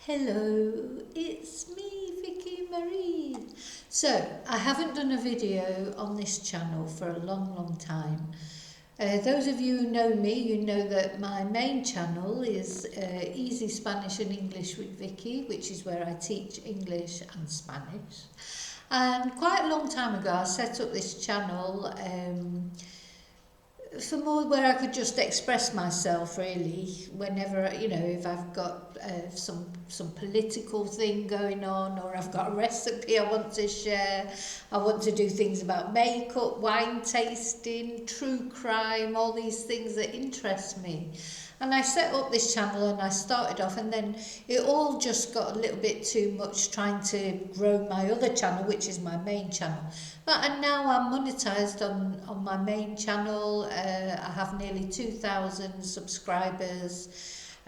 Hello, it's me, Vicky Marie. So, I haven't done a video on this channel for a long time. Those of you who know me, you know that my main channel is Easy Spanish and English with Vicky, which is where I teach English and Spanish. And quite a long time ago, I set up this channel for more where I could just express myself, really, whenever, you know, if I've got some political thing going on, or I've got a recipe I want to share. I want to do things about makeup, wine tasting, true crime, all these things that interest me. And I set up this channel and I started off, and then it all just got a little bit too much trying to grow my other channel, which is my main channel. And now I'm monetized on my main channel. I have nearly 2,000 subscribers.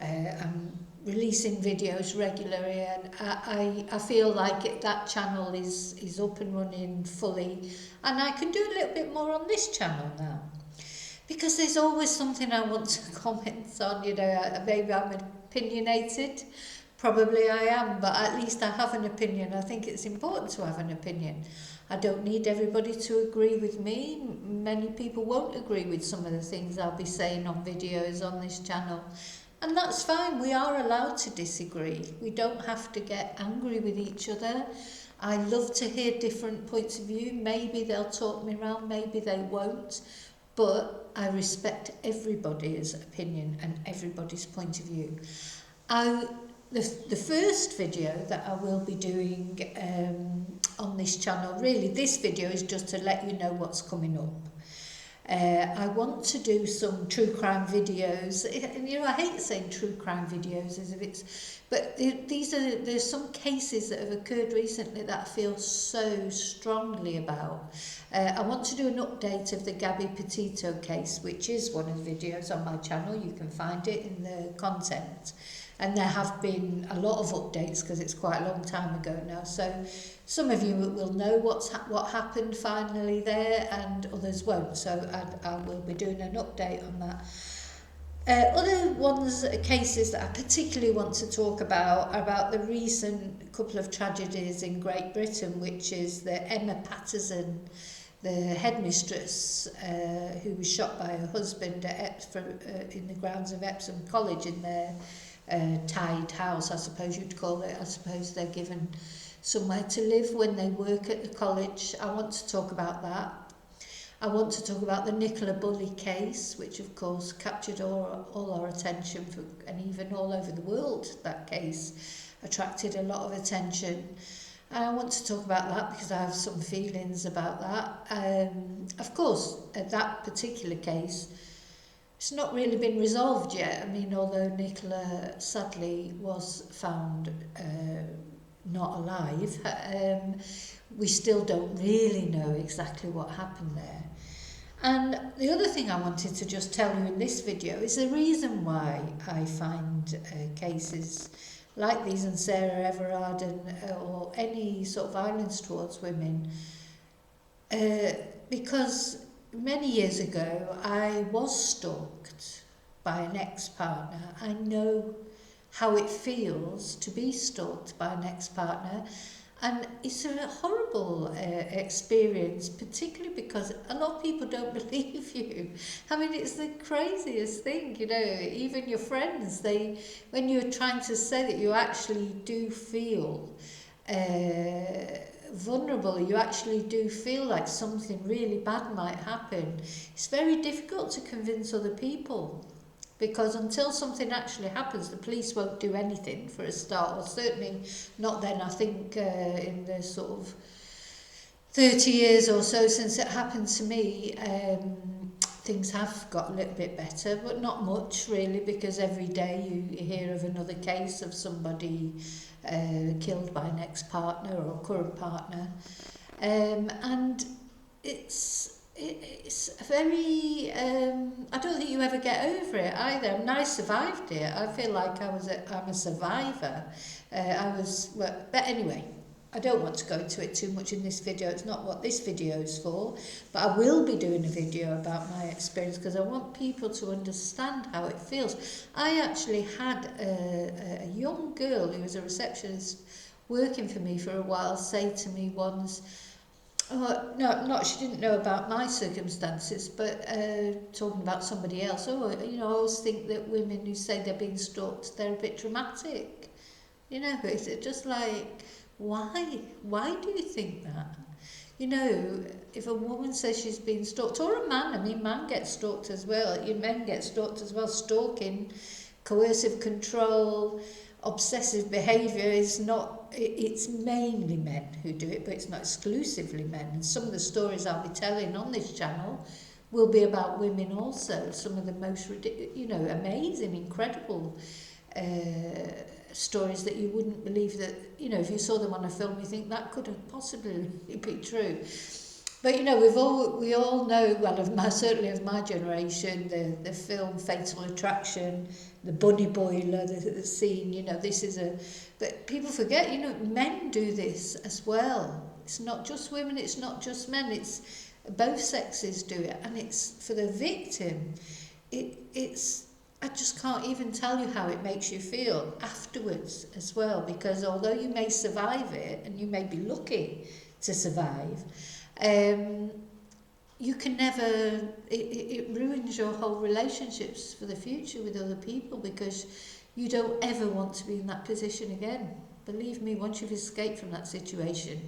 I'm releasing videos regularly, and I feel like that channel is up and running fully, and I can do a little bit more on this channel now. Because there's always something I want to comment on, you know. Maybe I'm opinionated, probably I am, but at least I have an opinion. I think it's important to have an opinion. I don't need everybody to agree with me. Many people won't agree with some of the things I'll be saying on videos on this channel. And that's fine, we are allowed to disagree. We don't have to get angry with each other. I love to hear different points of view. Maybe they'll talk me around, maybe they won't. But I respect everybody's opinion and everybody's point of view. The first video that I will be doing on this channel, really this video is just to let you know what's coming up. I want to do some true crime videos. You know, I hate saying true crime videos as if it's, but there's some cases that have occurred recently that I feel so strongly about. I want to do an update of the Gabby Petito case, which is one of the videos on my channel. You can find it in the content. And there have been a lot of updates because it's quite a long time ago now. So some of you will know what happened finally there, and others won't. So I will be doing an update on that. Other cases that I particularly want to talk about are about the recent couple of tragedies in Great Britain, which is the Emma Pattison, the headmistress who was shot by her husband in the grounds of Epsom College in their tied house, I suppose you'd call it. I suppose they're given somewhere to live when they work at the college. I want to talk about that. I want to talk about the Nicola Bulley case, which of course captured all our attention, and even all over the world. That case attracted a lot of attention. And I want to talk about that because I have some feelings about that. Of course, at that particular case, it's not really been resolved yet. I mean, although Nicola sadly was found not alive, we still don't really know exactly what happened there. And the other thing I wanted to just tell you in this video is the reason why I find cases like these and Sarah Everard or any sort of violence towards women, because many years ago I was stalked by an ex-partner. I know how it feels to be stalked by an ex-partner, and it's a horrible experience, particularly because a lot of people don't believe you. I mean, it's the craziest thing, you know. Even your friends, when you're trying to say that you actually do feel vulnerable, you actually do feel like something really bad might happen, it's very difficult to convince other people, because until something actually happens, the police won't do anything for a start, or certainly not then. I think in the sort of 30 years or so since it happened to me, things have got a little bit better, but not much really, because every day you hear of another case of somebody killed by an ex-partner or current partner, and it's very, I don't think you ever get over it either. And I survived it. I feel like I'm a survivor. But anyway, I don't want to go into it too much in this video. It's not what this video is for, but I will be doing a video about my experience because I want people to understand how it feels. I actually had a young girl who was a receptionist working for me for a while say to me once, oh, no, not she didn't know about my circumstances, but talking about somebody else. Oh, you know, I always think that women who say they're being stalked, they're a bit dramatic. You know, it's just like, why? Why do you think that? You know, if a woman says she's been stalked, or a man, I mean, man gets stalked as well. You men get stalked as well. Stalking, coercive control, obsessive behaviour is not, it's mainly men who do it, but it's not exclusively men. And some of the stories I'll be telling on this channel will be about women also. Some of the most, you know, amazing, incredible stories that you wouldn't believe that, you know, if you saw them on a film, you think that could have possibly be true. But you know, we all know, well, certainly of my generation, the film Fatal Attraction, the bunny boiler, the scene, you know, this is but people forget, you know, men do this as well. It's not just women, it's not just men, it's both sexes do it, and it's for the victim. It's I just can't even tell you how it makes you feel afterwards as well, because although you may survive it, and you may be lucky to survive, you can never, it ruins your whole relationships for the future with other people, because you don't ever want to be in that position again. Believe me, once you've escaped from that situation,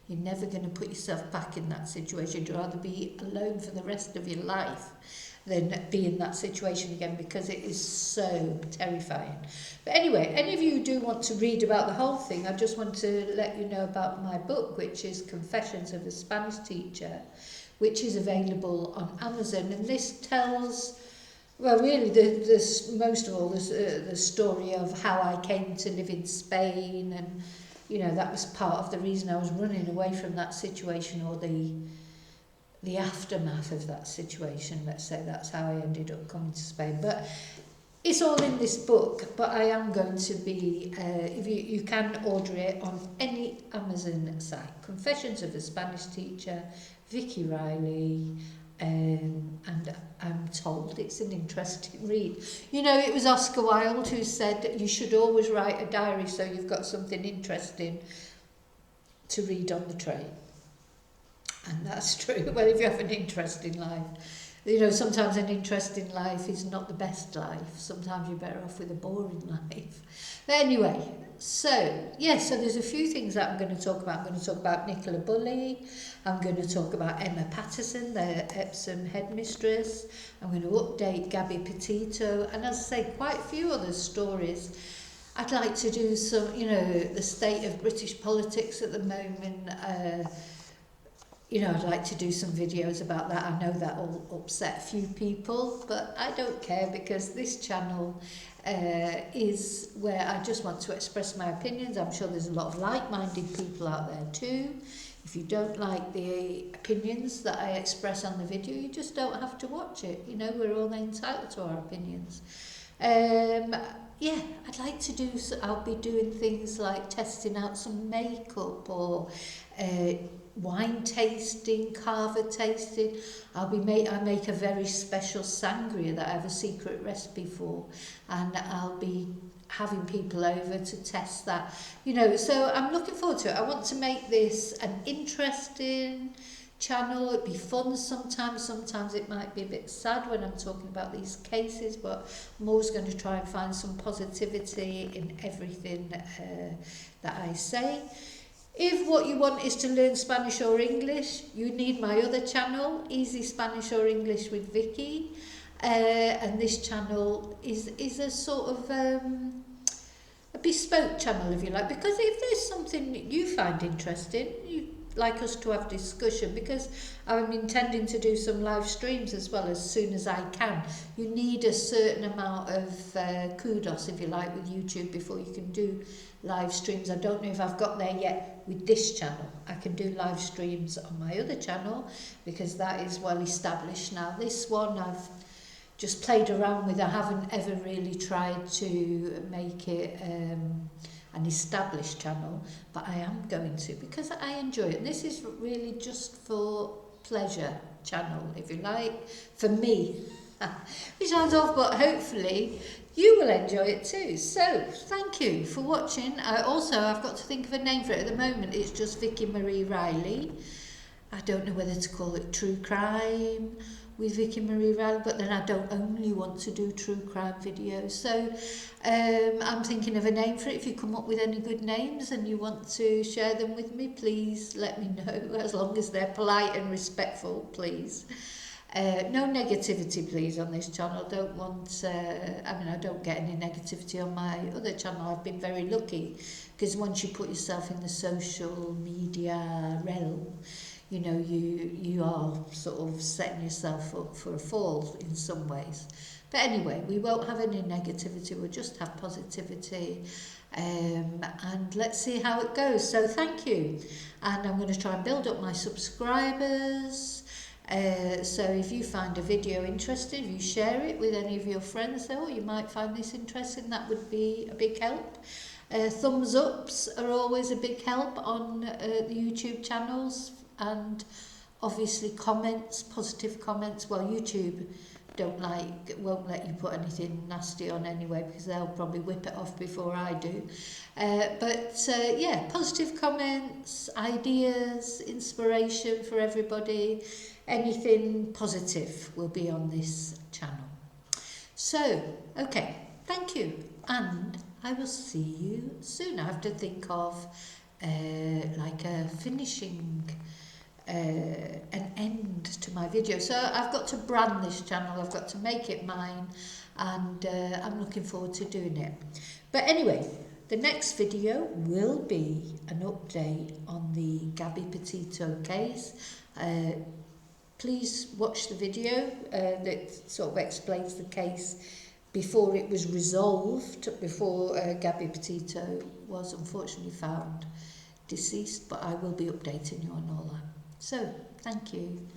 you're never going to put yourself back in that situation. You'd rather be alone for the rest of your life than be in that situation again, because it is so terrifying. But anyway, any of you who do want to read about the whole thing, I just want to let you know about my book, which is Confessions of a Spanish Teacher, which is available on Amazon. And this tells, well, really, most of all, the story of how I came to live in Spain, and you know, that was part of the reason I was running away from that situation, or the aftermath of that situation, let's say. That's how I ended up coming to Spain. But it's all in this book, but I am going to be, if you can order it on any Amazon site. Confessions of a Spanish Teacher, Vicky Riley, and I'm told it's an interesting read. You know, it was Oscar Wilde who said that you should always write a diary so you've got something interesting to read on the train. And that's true. Well, if you have an interesting life. You know, sometimes an interesting life is not the best life. Sometimes you're better off with a boring life. But anyway, so there's a few things that I'm going to talk about. I'm going to talk about Nicola Bulley. I'm going to talk about Emma Pattison, the Epsom headmistress. I'm going to update Gabby Petito. And as I say, quite a few other stories. I'd like to do some, you know, the state of British politics at the moment. You know, I'd like to do some videos about that. I know that will upset a few people, but I don't care, because this channel is where I just want to express my opinions. I'm sure there's a lot of like-minded people out there too. If you don't like the opinions that I express on the video, you just don't have to watch it. You know, we're all entitled to our opinions. Yeah, I'd like to do, I'll be doing things like testing out some makeup, or wine tasting, carver tasting. I make a very special sangria that I have a secret recipe for, and I'll be having people over to test that. You know, so I'm looking forward to it. I want to make this an interesting channel. It'd be fun sometimes. Sometimes it might be a bit sad when I'm talking about these cases, but I'm always going to try and find some positivity in everything that I say. If what you want is to learn Spanish or English, you need my other channel, Easy Spanish or English with Vicky. And this channel is a sort of a bespoke channel, if you like, because if there's something that you find interesting, you like us to have discussion, because I'm intending to do some live streams as well as soon as I can. You need a certain amount of kudos, if you like, with YouTube before you can do live streams. I don't know if I've got there yet with this channel. I can do live streams on my other channel because that is well established now. This one I've just played around with. I haven't ever really tried to make it an established channel, but I am going to because I enjoy it. And this is really just for pleasure channel, if you like, for me. Which sounds off, but hopefully you will enjoy it too. So thank you for watching. I've got to think of a name for it. At the moment it's just Vicky Marie Riley. I don't know whether to call it True Crime with Vicky Marie Riley, but then I don't only want to do true crime videos. So I'm thinking of a name for it. If you come up with any good names and you want to share them with me, please let me know, as long as they're polite and respectful, please. No negativity, please, on this channel. Don't want, I don't get any negativity on my other channel. I've been very lucky, because once you put yourself in the social media realm, you know, you are sort of setting yourself up for a fall in some ways. But anyway, we won't have any negativity, we'll just have positivity, and let's see how it goes. So thank you, and I'm going to try and build up my subscribers. So if you find a video interesting, you share it with any of your friends, oh, you might find this interesting, that would be a big help. Thumbs ups are always a big help on the YouTube channels, and obviously comments, positive comments. Well, YouTube won't let you put anything nasty on anyway, because they'll probably whip it off before I do. Yeah, positive comments, ideas, inspiration for everybody, anything positive will be on this channel. So, okay, thank you, and I will see you soon. I have to think of like a finishing, an end to my video. So I've got to brand this channel, I've got to make it mine, and I'm looking forward to doing it. But anyway, the next video will be an update on the Gabby Petito case. Please watch the video that sort of explains the case before it was resolved, before Gabby Petito was unfortunately found deceased, but I will be updating you on all that. So, thank you.